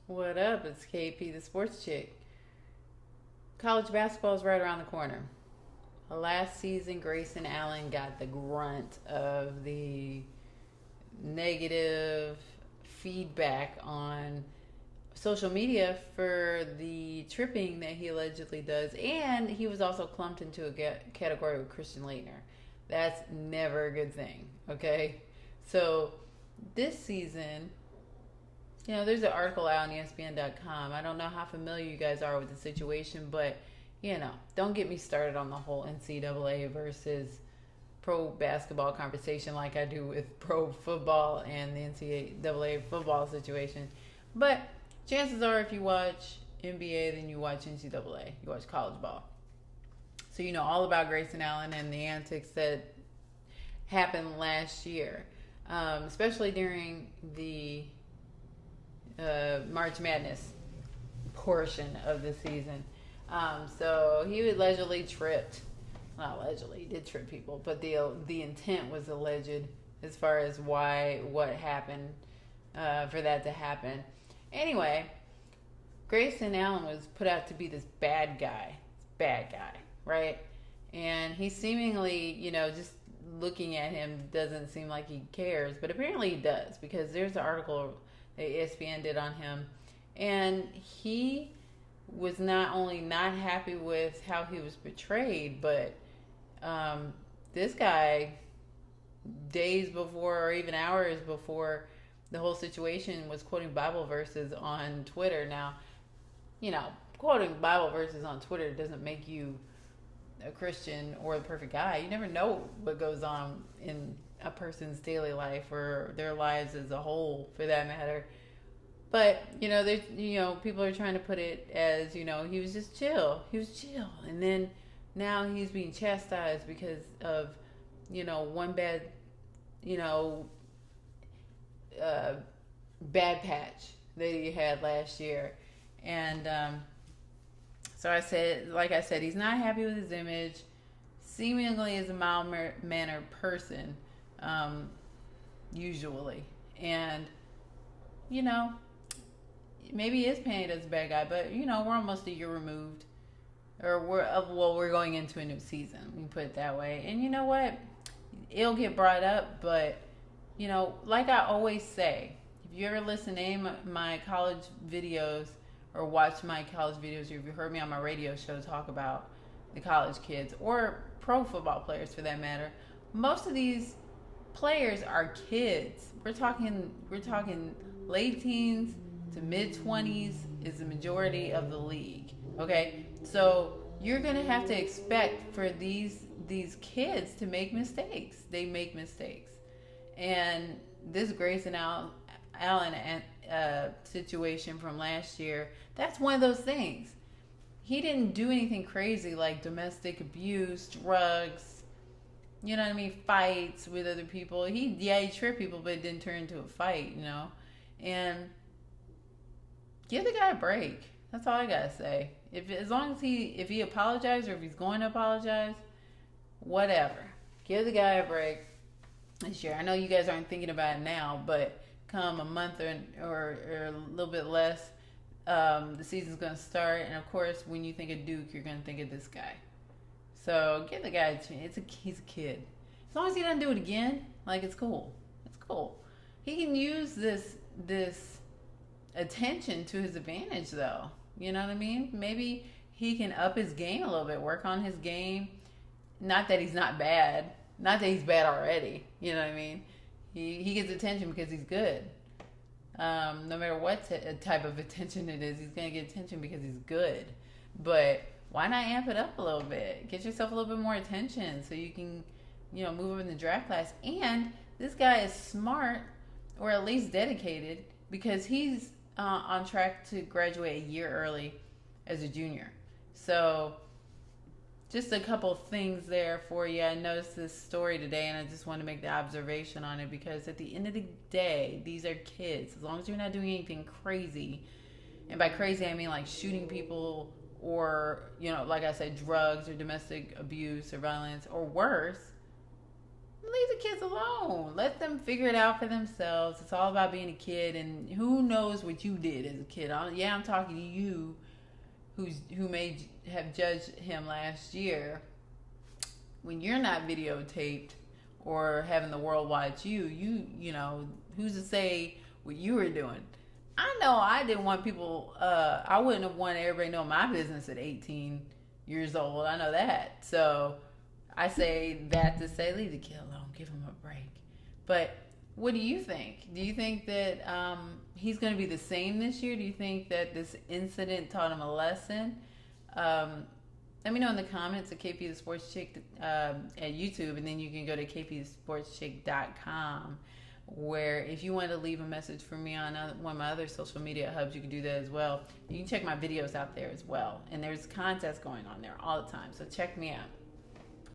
What up? It's KP, the sports chick. College basketball is right around the corner. Last season, Grayson Allen got the grunt of the negative feedback on social media for the tripping that he allegedly does, and he was also clumped into a category with Christian Leitner. That's never a good thing, okay? So this season, there's an article out on ESPN.com. I don't know how familiar you guys are with the situation, but, don't get me started on the whole NCAA versus pro basketball conversation like I do with pro football and the NCAA football situation. But chances are if you watch NBA, then you watch NCAA. You watch college ball. So you know all about Grayson Allen and the antics that happened last year, especially during the March Madness portion of the season. So he allegedly tripped. Not allegedly, he did trip people, but the intent was alleged as far as what happened for that to happen. Anyway, Grayson Allen was put out to be this bad guy, right? And he seemingly, just looking at him doesn't seem like he cares, but apparently he does, because there's an article that ESPN did on him, and he was not only not happy with how he was portrayed, but this guy, days before or even hours before the whole situation, was quoting Bible verses on Twitter. Now, quoting Bible verses on Twitter doesn't make you a Christian or the perfect guy. You never know what goes on in a person's daily life or their lives as a whole, for that matter. But there's people are trying to put it as he was just chill. He was chill, and then now he's being chastised because of one bad bad patch that he had last year. And so I said, he's not happy with his image. Seemingly is a mild-mannered person, usually. And, maybe he is painted as a bad guy, but, we're almost a year removed. Or we're going into a new season. We can put it that way. And you know what? It'll get brought up, but, like I always say, if you ever listen to any of my college videos or watch my college videos, or if you heard me on my radio show talk about the college kids or pro football players for that matter, most of these players are kids. We're talking late teens to mid 20s is the majority of the league. Okay, so you're gonna have to expect for these kids to make mistakes. They make mistakes, and this Grayson Allen situation from last year, that's one of those things. He didn't do anything crazy like domestic abuse, drugs, fights with other people. He tripped people, but it didn't turn into a fight, and give the guy a break. That's all I gotta say. As long as if he apologizes, or if he's going to apologize, whatever. Give the guy a break this year. I know you guys aren't thinking about it now, but come a month or a little bit less, the season's going to start. And of course, when you think of Duke, you're going to think of this guy. So give the guy a chance. He's a kid. As long as he doesn't do it again, it's cool. It's cool. He can use this attention to his advantage, though. You know what I mean? Maybe he can up his game a little bit, work on his game. Not that he's not bad. Not that he's bad already. You know what I mean? He gets attention because he's good. No matter what type of attention it is, he's going to get attention because he's good. But why not amp it up a little bit? Get yourself a little bit more attention so you can, move up in the draft class. And this guy is smart, or at least dedicated, because he's on track to graduate a year early as a junior. So just a couple things there for you. I noticed this story today, and I just want to make the observation on it, because at the end of the day, these are kids. As long as you're not doing anything crazy, and by crazy I mean like shooting people, or like I said, drugs or domestic abuse or violence or worse, Leave the kids alone. Let them figure it out for themselves. It's all about being a kid, and who knows what you did as a kid. I'm talking to you, who may have judged him last year. When you're not videotaped or having the world watch you, you know, who's to say what you were doing? I know I didn't want people. I wouldn't have wanted everybody to know my business at 18 years old. I know that. So I say that to say, leave the kid alone, give him a break. But what do you think? Do you think that he's going to be the same this year? Do you think that this incident taught him a lesson? Let me know in the comments at KP the Sports Chick at YouTube, and then you can go to kpthesportschick.com, where if you want to leave a message for me on one of my other social media hubs, you can do that as well. You can check my videos out there as well, and there's contests going on there all the time, so check me out.